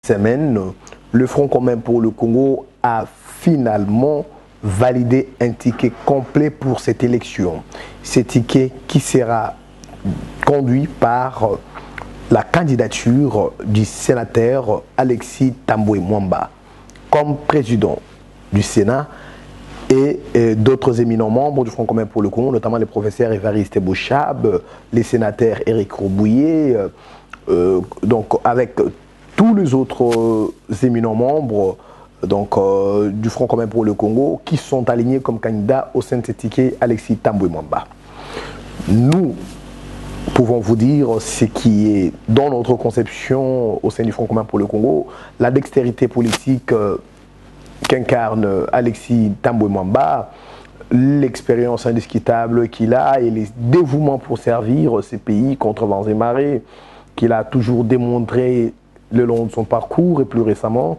semaine, le Front commun pour le Congo a finalement validé un ticket complet pour cette élection. Ce ticket qui sera conduit par la candidature du sénateur Alexis Tambwe Mwamba comme président du Sénat et d'autres éminents membres du Front commun pour le Congo, notamment les professeurs Évariste Bouchab, les sénateurs Éric Robouillet, donc avec tous les autres éminents membres du Front commun pour le Congo qui sont alignés comme candidats au sein de ce ticket Alexis Tambwe Mwamba. Nous pouvons vous dire ce qui est dans notre conception au sein du Front commun pour le Congo, la dextérité politique qu'incarne Alexis Tambwe Mwamba, l'expérience indiscutable qu'il a et les dévouements pour servir ces pays contre vents et marées qu'il a toujours démontré le long de son parcours et plus récemment,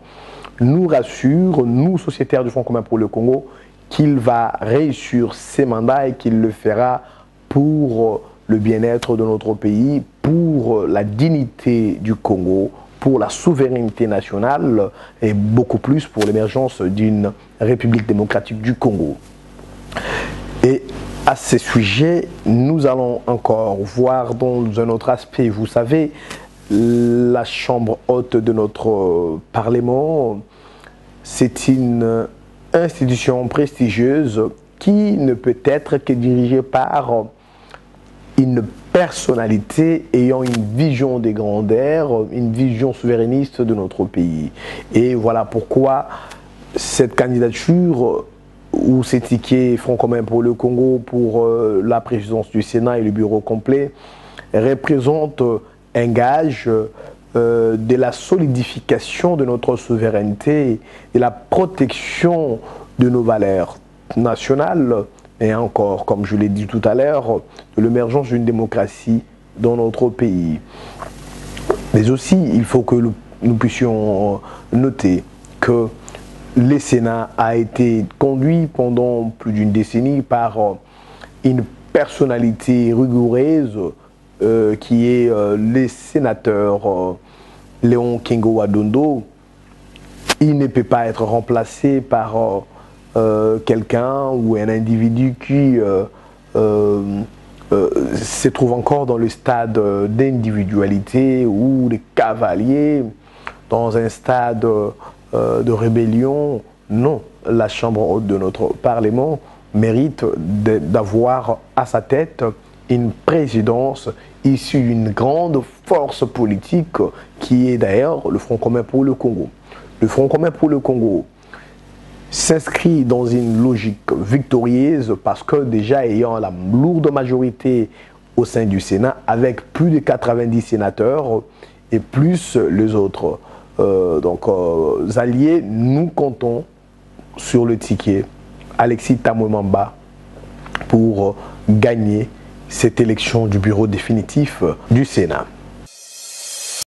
nous rassure, nous sociétaires du Front commun pour le Congo, qu'il va réussir ses mandats et qu'il le fera pour le bien-être de notre pays, pour la dignité du Congo, pour la souveraineté nationale et beaucoup plus pour l'émergence d'une République démocratique du Congo. Et à ce sujet, nous allons encore voir dans un autre aspect, vous savez, la chambre haute de notre Parlement, c'est une institution prestigieuse qui ne peut être que dirigée par une personnalité ayant une vision des grandeurs, une vision souverainiste de notre pays. Et voilà pourquoi cette candidature ou ces tickets Front commun pour le Congo pour la présidence du Sénat et le bureau complet représente un gage de la solidification de notre souveraineté et la protection de nos valeurs nationales et encore, comme je l'ai dit tout à l'heure, de l'émergence d'une démocratie dans notre pays. Mais aussi, il faut que nous puissions noter que le Sénat a été conduit pendant plus d'une décennie par une personnalité rigoureuse qui est le sénateur Léon Kingo Adondo. Il ne peut pas être remplacé par quelqu'un ou un individu qui se trouve encore dans le stade d'individualité ou de cavalier, dans un stade de rébellion. Non, la Chambre haute de notre Parlement mérite d'avoir à sa tête une présidence issue d'une grande force politique qui est d'ailleurs le Front commun pour le Congo. Le Front commun pour le Congo s'inscrit dans une logique victorieuse parce que déjà ayant la lourde majorité au sein du Sénat avec plus de 90 sénateurs et plus les autres alliés, nous comptons sur le ticket Alexis Tambwe Mwamba pour gagner cette élection du bureau définitif du Sénat.